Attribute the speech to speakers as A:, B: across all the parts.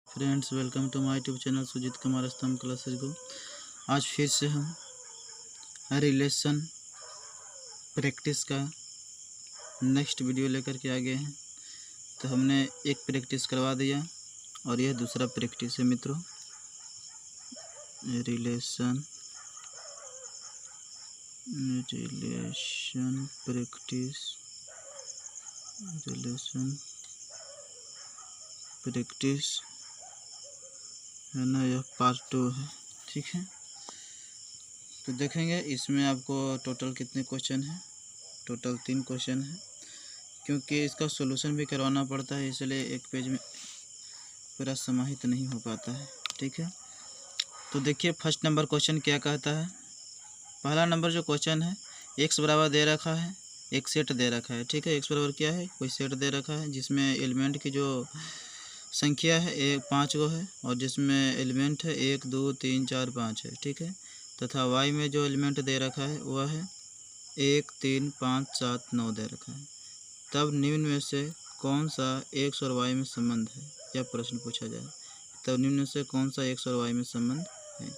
A: Friends, welcome to my YouTube channel Sujeet Kumar Stambh classes को। आज फिर से हम रिलेशन प्रैक्टिस का नेक्स्ट वीडियो लेकर के आ गए हैं। तो हमने एक प्रैक्टिस करवा दिया और यह दूसरा प्रैक्टिस है मित्रों। रिलेशन प्रैक्टिस है ना, यह पार्ट 2 है। ठीक है, तो देखेंगे इसमें आपको टोटल कितने क्वेश्चन हैं। टोटल 3 क्वेश्चन है, क्योंकि इसका सॉल्यूशन भी करवाना पड़ता है, इसलिए एक पेज में पूरा समाहित नहीं हो पाता है। ठीक है, तो देखिए फर्स्ट नंबर क्वेश्चन क्या कहता है। पहला नंबर जो क्वेश्चन है, x बराबर दे रखा है, एक सेट दे रखा है। ठीक है, x बराबर क्या है, कोई सेट दे रखा है जिसमें एलिमेंट की जो संख्या है 5 गो है और जिसमें एलिमेंट है 1 2 3 4 5 है। ठीक है, तथा y में जो एलिमेंट दे रखा है वह है 1 3 5 7 9 दे रखा है। तब निम्न में से कौन सा x और y में संबंध है, यह प्रश्न पूछा जाए। तब निम्न में से कौन सा x और y में संबंध है।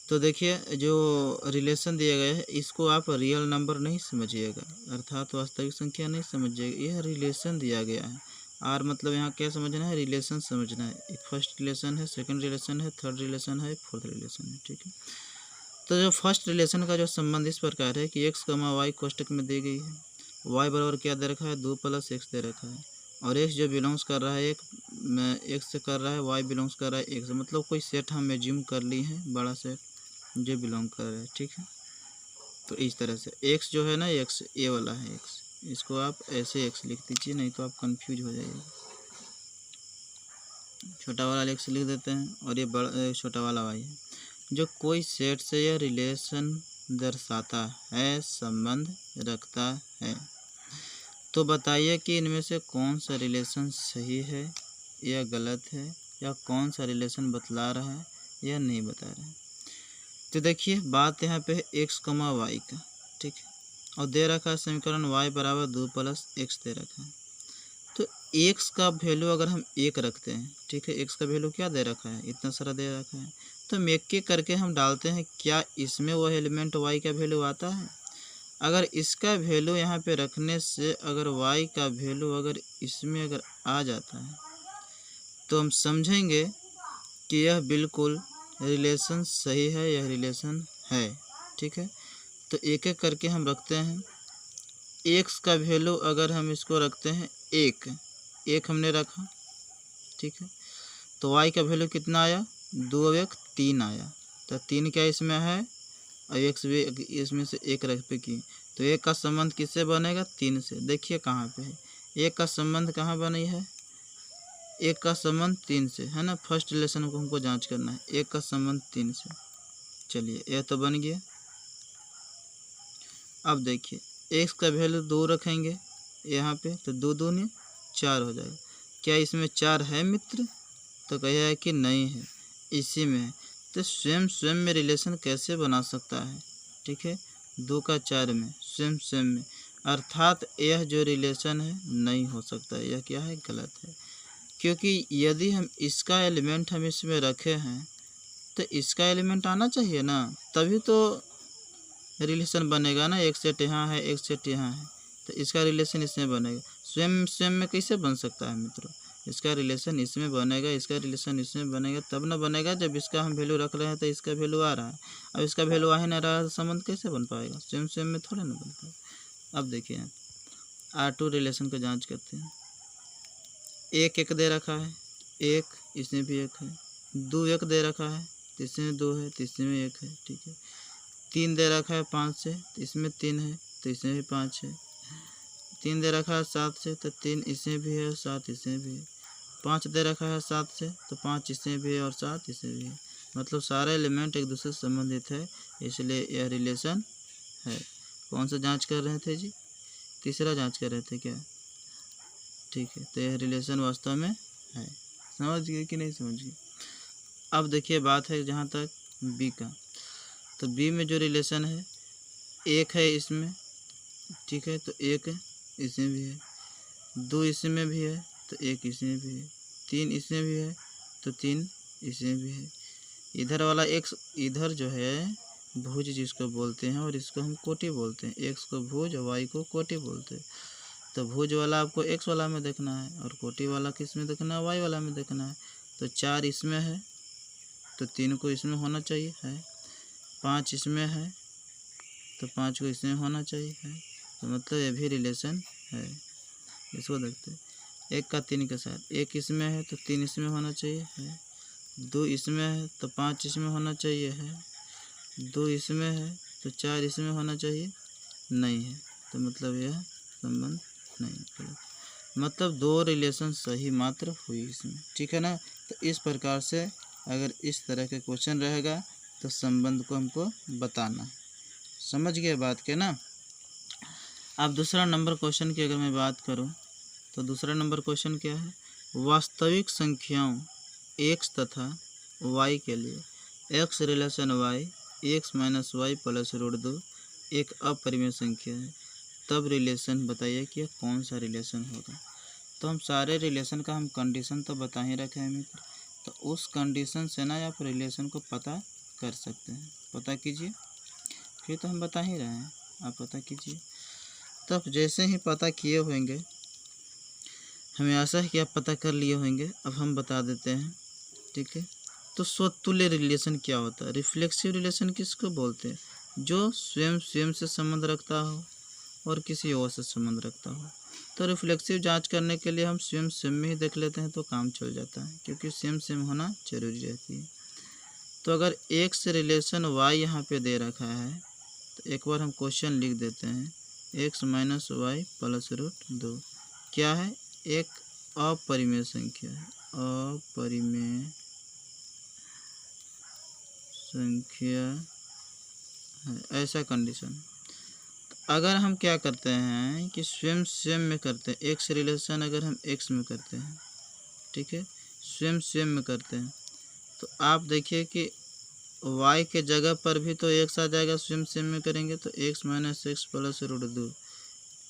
A: तो देखिए, जो रिलेशन दिया गया है इसको आप रियल नंबर नहीं समझिएगा, अर्थात वास्तविक संख्या नहीं समझिएगा। यह रिलेशन दिया गया है। आर मतलब यहाँ क्या समझना है, रिलेशन समझना है। एक फर्स्ट रिलेशन है, सेकंड रिलेशन है, थर्ड रिलेशन है, फोर्थ रिलेशन है। ठीक है, तो जो फर्स्ट रिलेशन का जो संबंध इस प्रकार है कि x, y कोष्टक में दी गई है। y बराबर क्या दे रखा है, 2 + x दे रखा है। और x जो बिलोंग्स कर रहा है x से कर रहा है, y बिलोंग्स कर रहा है x से, मतलब कोई सेट हम एज्यूम कर ली है, बड़ा सेट जो बिलोंग कर रहा है। ठीक है, तो इस तरह से x जो है ना, x ये वाला है x, इसको आप ऐसे x लिख दीजिए, नहीं तो आप कंफ्यूज हो जाइए। छोटा वाला x लिख देते हैं और ये बड़ा छोटा वाला y है। जो कोई सेट से यह रिलेशन दर्शाता है, संबंध रखता है, तो बताइए कि इनमें से कौन सा रिलेशन सही है या गलत है, या कौन सा रिलेशन बतला रहा है या नहीं बता रहा है। तो देखिए बात यहाँ पे है x, y का। ठीक है, और दे रखा है समीकरण y बराबर 2 + x दे रखा है। तो x का वैल्यू अगर हम 1 रखते हैं, ठीक है, x का वैल्यू क्या दे रखा है, इतना सारा दे रखा है, तो हम एक एक करके हम डालते हैं, क्या इसमें वह एलिमेंट y का वैल्यू आता है। अगर इसका वैल्यू यहाँ पे रखने से अगर y का वैल्यू अगर इसमें अगर आ जाता है, तो हम समझेंगे कि यह बिल्कुल रिलेशन सही है, यह रिलेशन है। ठीक है, तो एक एक करके हम रखते हैं। x का वैल्यू अगर हम इसको रखते हैं 1 हमने रखा। ठीक है, तो y का वैल्यू कितना आया, 2 और 1 3 आया। तो 3 क्या इसमें है और x भी इसमें से 1 रख पे की, तो 1 का संबंध किससे बनेगा, 3 से। देखिए कहाँ पे है 1 का संबंध, कहाँ बनी है, 1 का संबंध 3 से है ना। फर्स्ट रिलेशन को हमको जांच करना है, 1 का संबंध 3 से। चलिए यह तो बन गया। अब देखिए x का वैल्यू 2 रखेंगे यहाँ पे, तो 2 दूनी 4 हो जाएगा। क्या इसमें 4 है मित्र, तो कहा है कि नहीं है, इसी में है। तो स्वयं में रिलेशन कैसे बना सकता है। ठीक है, 2 का 4 में स्वयं में, अर्थात यह जो रिलेशन है नहीं हो सकता, यह क्या है, गलत है। क्योंकि यदि हम इसका एलिमेंट हम इसमें रखे हैं, तो इसका एलिमेंट आना चाहिए ना, तभी तो रिलेशन बनेगा ना। एक सेट यहाँ है, एक सेट यहाँ है, तो इसका रिलेशन इसमें बनेगा। स्वयं में कैसे बन सकता है मित्रों, इसका रिलेशन इसमें बनेगा, इसका रिलेशन इसमें बनेगा, तब ना बनेगा जब इसका हम वैल्यू रख रहे हैं तो इसका वैल्यू आ रहा है। अब इसका वैल्यू आ ही नहीं रहा है, तो संबंध कैसे बन पाएगा, स्वयं में थोड़े ना बन पाएगा। अब देखिए R2 रिलेशन को जांच करते हैं। 1 दे रखा है, 1 इसमें भी 1 है। 2 1 दे रखा है, तो इसमें 2 है, तो इसमें 1 है। ठीक है, 3 दे रखा है 5 से, तो इसमें 3 है, तो इसमें भी 5 है। 3 दे रखा है 7 से, तो 3 इसमें भी है और 7 इसमें भी है। 5 दे रखा है 7 से, तो 5 इसमें भी है और 7 इसमें भी है। मतलब सारे एलिमेंट एक दूसरे से संबंधित है, इसलिए यह रिलेशन है। कौन सा जांच कर रहे थे जी, तीसरा जांच कर रहे थे क्या। ठीक है, तो यह रिलेशन वास्तव में है। समझ गए कि नहीं समझ गए। अब देखिए बात है जहाँ तक बी का, तो बी में जो रिलेशन है 1 है इसमें। ठीक है, तो 1 इसमें भी है, 2 इसमें भी है, तो 1 इसमें भी है, 3 इसमें भी है, तो 3 इसमें भी है। इधर वाला x इधर जो है भुज जिसको बोलते हैं और इसको हम कोटि बोलते हैं। x को भुज और y को कोटि बोलते हैं। तो भुज वाला आपको x वाला में देखना है और कोटि वाला किस में देखना है, y वाला में देखना है। तो 4 इसमें है तो 3 को इसमें होना चाहिए है, 5 इसमें है तो 5 को इसमें होना चाहिए है। तो मतलब ये भी रिलेशन है। इसको देखते हैं, 1 का 3 के साथ, 1 इसमें है तो 3 इसमें होना चाहिए है, 2 इसमें है तो 5 इसमें होना चाहिए है, 2 इसमें है तो 4 इसमें होना चाहिए नहीं है। तो मतलब यह संबंध नहीं, मतलब 2 रिलेशन सही मात्र हुई इसमें, ठीक है ना। तो इस प्रकार से अगर इस तरह के क्वेश्चन रहेगा तो संबंध को हमको बताना है। समझ गए बात के ना। अब दूसरा नंबर क्वेश्चन की अगर मैं बात करूं तो दूसरा नंबर क्वेश्चन क्या है, वास्तविक संख्याओं x तथा y के लिए x relation y x minus y plus root 2 एक अपरिमेय संख्या है, तब रिलेशन बताइए कि कौन सा रिलेशन होगा। तो हम सारे रिलेशन का हम कंडीशन तो बता ही रखे हैं मित्र, तो उस कंडीशन से ना आप रिलेशन को पता कर सकते हैं। पता कीजिए, फिर तो हम बता ही रहे हैं, आप पता कीजिए। तब जैसे ही पता किए होंगे, हमें आशा है कि आप पता कर लिए होंगे। अब हम बता देते हैं, ठीक है। तो स्वतुल्य रिलेशन क्या होता है, रिफ्लेक्सिव रिलेशन किसको बोलते हैं, जो स्वयं स्वयं से संबंध रखता हो और किसी और से संबंध रखता हो। तो रिफ्लेक्सिव जांच करने के लिए हम स्वयं स्वयं में ही देख लेते हैं तो काम चल जाता है, क्योंकि स्वयं स्वयं होना जरूरी रहती है। तो अगर एक से रिलेशन y यहाँ पे दे रखा है तो एक बार हम क्वेश्चन लिख देते हैं, x minus y plus root 2 क्या है, एक अपरिमेय संख्या है, अपरिमेय संख्या है, ऐसा कंडीशन। अगर हम क्या करते हैं कि स्वयं स्वयं में करते हैं, एक्स रिलेशन अगर हम एक्स में करते हैं, ठीक है, स्वयं स्वयं में करते हैं, तो आप देखिए कि y के जगह पर भी तो x आ जाएगा। स्वयं स्वयं में करेंगे तो x minus x plus root 2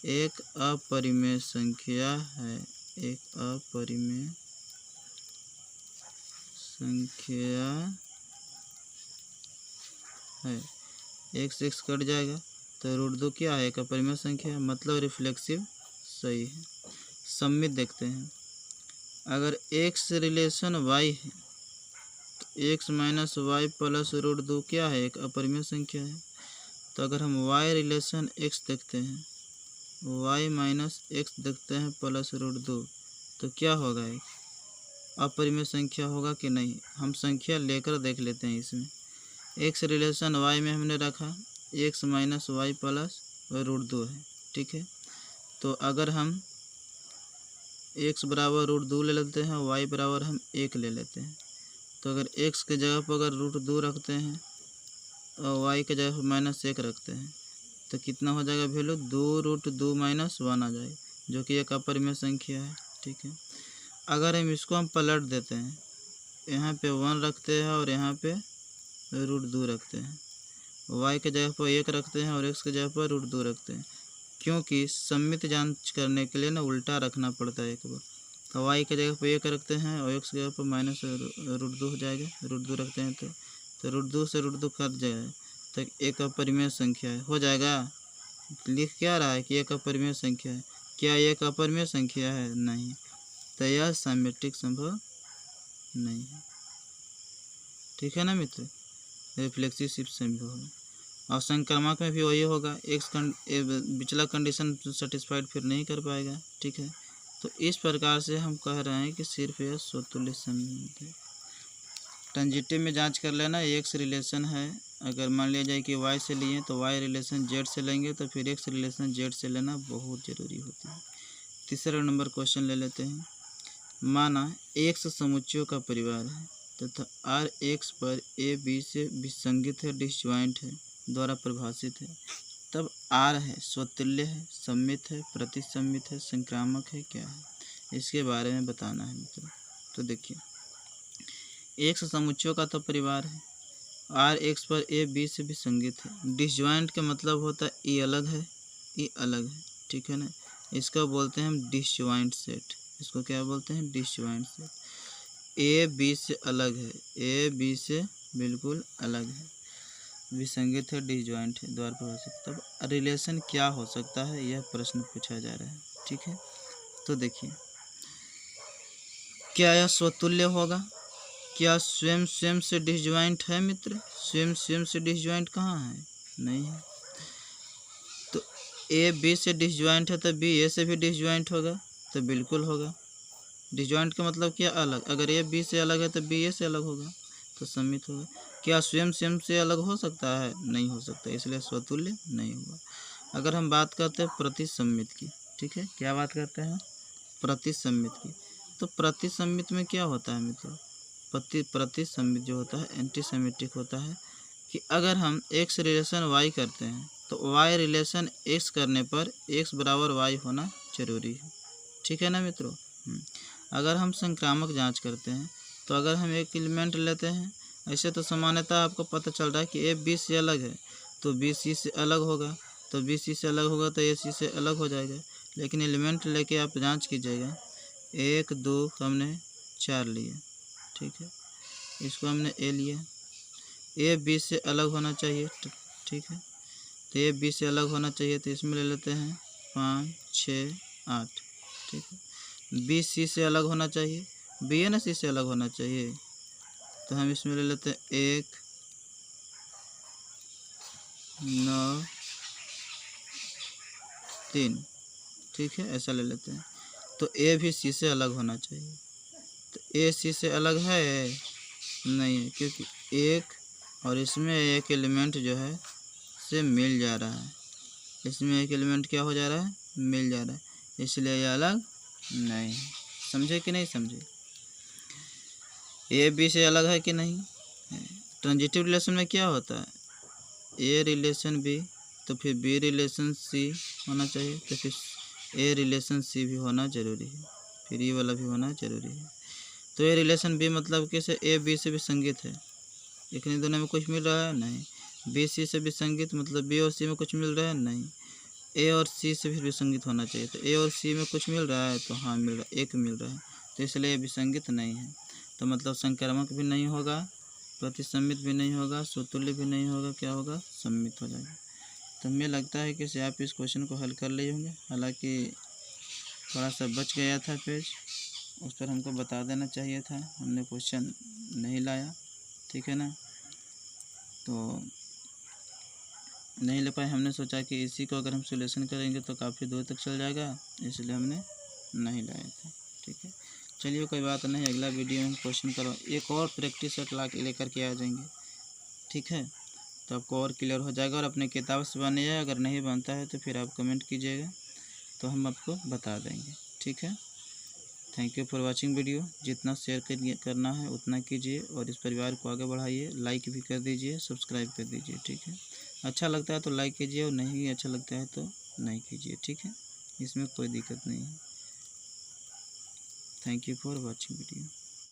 A: एक अपरिमेय संख्या है, एक अपरिमेय संख्या है। x कट जाएगा तो रूट 2 क्या है, एक अपरिमेय संख्या है, मतलब रिफ्लेक्सिव सही है। सम्मित देखते हैं, अगर x रिलेशन y है तो x minus y plus root 2 क्या है, एक अपरिमेय संख्या है। तो अगर हम y रिलेशन x देखते हैं, y माइनस एक्स देखते हैं प्लस रूट 2 तो क्या होगा, एक अपरिमेय संख्या होगा कि नहीं। हम संख्या लेकर देख लेते हैं। इसमें x रिलेशन y में हमने रखा x minus y plus root 2 है, ठीक है। तो अगर हम x बराबर रूट 2 ले लेते हैं, y बराबर हम 1 ले लेते हैं, तो अगर x के जगह पर अगर रूट 2 रखते हैं और y के जगह पर माइनस 1 रखते हैं तो कितना हो जाएगा वैल्यू, 2 रूट 2 माइनस 1 आ जाएगा, जो कि एक अपरिमेय संख्या है, ठीक है। अगर हम इसको हम पलट देते हैं, यहाँ पे 1 रखते हैं और यहाँ पे रूट 2 रखते हैं, y के जगह पर 1 रखते हैं और x के जगह पर रूट 2 रखते हैं, क्योंकि सम्मित जांच करने के लिए ना उल्टा रखना पड़ता है एक बार। तो y के जगह पर 1 रखते हैं और x के जगह पर माइनस रूट 2 हो जाएगा, रूट 2 रखते हैं तो रूट 2 से रूट 2 कट जाएगा तो एक अपरिमेय संख्या है, हो जाएगा। लिख क्या रहा है कि एक अपरिमेय संख्या है, क्या एक अपरिमेय संख्या है, नहीं, तो यह सिमेट्रिक संभव नहीं है, ठीक है ना मित्र। रिफ्लेक्सिव सिर्फ संभव है और संक्रामक में भी वही होगा, एक्स पिछला कंडीशन सेटिस्फाइड फिर नहीं कर पाएगा, ठीक है। तो इस प्रकार से हम कह रहे हैं कि सिर्फ यह स्वतुल्य संबंध है। ट्रांजिटिव में जांच कर लेना, एक्स रिलेशन है, अगर मान लिया जाए कि वाई से लिए तो वाई रिलेशन जेड से लेंगे, तो फिर एक्स रिलेशन जेड से लेना बहुत ज़रूरी होती है। तीसरा नंबर क्वेश्चन ले लेते हैं, माना एक्स समुच्चयों का परिवार है तथा आर एक्स पर ए बी से विसंगत है, डिसजॉइंट है, द्वारा परिभाषित है, तब आर है, स्वतुल्य है, सम्मित है, प्रतिसम्मित है, संक्रामक है, क्या है, इसके बारे में बताना है मित्रों। तो देखिए, एक्स समुच्चयों का तो परिवार है, आर एक्स पर ए बी से विसंगत है, डिसजॉइंट का मतलब होता है ई अलग है, ई अलग है, ठीक है ना। इसको बोलते हैं हम डिसजॉइंट सेट, इसको क्या बोलते हैं, डिसजॉइंट सेट। ए बी से अलग है, ए बी से बिल्कुल अलग है, विसंगत है, डिसजॉइंट है, द्वार प्रभाषित। तब रिलेशन क्या हो सकता है, यह प्रश्न पूछा जा रहा है। ठीक है, तो देखिए क्या यह स्वतुल्य होगा? क्या स्वयं स्वयं से डिसजॉइंट है मित्र? स्वयं स्वयं से डिसजॉइंट कहाँ है? नहीं है। तो ए बी से डिसजॉइंट है तो बी ए से भी डिसजॉइंट होगा, तो बिल्कुल होगा। डिसजॉइंट का मतलब क्या? अलग। अगर ए बी से अलग है तो बी ए से अलग होगा, तो सम्मित होगा। क्या स्वयं स्वयं से अलग हो सकता है? नहीं हो सकता, इसलिए स्वतुल्य नहीं होगा। अगर हम बात करते हैं प्रतिसम्मित की, ठीक है, क्या बात करते हैं? प्रतिसम्मित की। तो प्रतिसम्मित में क्या होता है मित्रों? प्रतिसम्मित जो होता है एंटीसेमिटिक होता है कि अगर हम एक्स रिलेशन वाई करते हैं तो वाई रिलेशन एक्स करने पर एक्स बराबर वाई होना जरूरी है। ठीक है ना मित्रों? अगर हम संक्रामक जांच करते हैं तो अगर हम एक एलिमेंट लेते हैं, ऐसे तो सामान्यतः आपको पता चल रहा है कि ए बी से अलग है तो बी सी से अलग होगा, तो बी सी से अलग होगा तो ए सी से अलग हो जाएगा। लेकिन एलिमेंट लेके आप जांच कीजिएगा, 1 2 हमने 4 लिए, ठीक है, इसको हमने ए लिया, ए बी से अलग होना चाहिए, ठीक है, तो ए बी से अलग होना चाहिए, तो इसमें ले लेते हैं 5 6 8, ठीक है। बी सी से अलग होना चाहिए, बी है ना सी से अलग होना चाहिए, तो हम इसमें ले लेते हैं 1 9 3, ठीक है, ऐसा ले लेते हैं। तो ए भी सी से अलग होना चाहिए, तो ए सी से अलग है नहीं है, क्योंकि एक और इसमें एक एलिमेंट जो है से मिल जा रहा है, इसमें एक एलिमेंट क्या हो जा रहा है? मिल जा रहा है, इसलिए ये अलग नहीं है। समझे कि नहीं समझे? ए बी से अलग है कि नहीं? ट्रांजिटिव रिलेशन में क्या होता है? ए रिलेशन बी तो फिर बी रिलेशन सी होना चाहिए, तो फिर ए रिलेशन सी भी होना जरूरी है, फिर ये वाला भी होना जरूरी है। तो ए रिलेशन बी मतलब कैसे? ए बी से भी संगत है, लेकिन दोनों में कुछ मिल रहा है नहीं। बी सी से भी संगत मतलब बी और सी में कुछ मिल रहा है नहीं। ए और सी से भी संगत होना चाहिए, तो ए और सी में कुछ मिल रहा है, तो हाँ मिल रहा है, एक मिल रहा है, तो इसलिए ये विसंगत नहीं है। तो मतलब संक्रामक भी नहीं होगा, प्रतिसम्मित भी नहीं होगा, स्वतुल्य भी नहीं होगा, क्या होगा? सम्मित हो जाएगा। तो हमें लगता है कि आप इस क्वेश्चन को हल कर लिए होंगे, हालांकि थोड़ा सा बच गया था पेज, उस पर हमको बता देना चाहिए था, हमने क्वेश्चन नहीं लाया, ठीक है ना, तो नहीं ले पाए। हमने सोचा कि इसी को अगर हम सॉल्यूशन करेंगे तो काफ़ी दूर तक चल जाएगा, इसलिए हमने नहीं लाए थे, ठीक है। चलिए कोई बात नहीं, अगला वीडियो में क्वेश्चन करो एक और प्रैक्टिस सेट ला लेकर के आ जाएंगे, ठीक है, तो आपको और क्लियर हो जाएगा। और अपने किताब से बनिए, अगर नहीं बनता है तो फिर आप कमेंट कीजिएगा, तो हम आपको बता देंगे, ठीक है। Thank you for watching video. जितना शेयर करना है उतना कीजिए, और इस परिवार को आगे बढ़ाइए, लाइक भी कर दीजिए, सब्सक्राइब कर दीजिए, ठीक है। अच्छा लगता है तो लाइक कीजिए, और नहीं अच्छा लगता है तो नहीं कीजिए, ठीक है, इसमें कोई दिक्कत नहीं है। Thank you for watching video.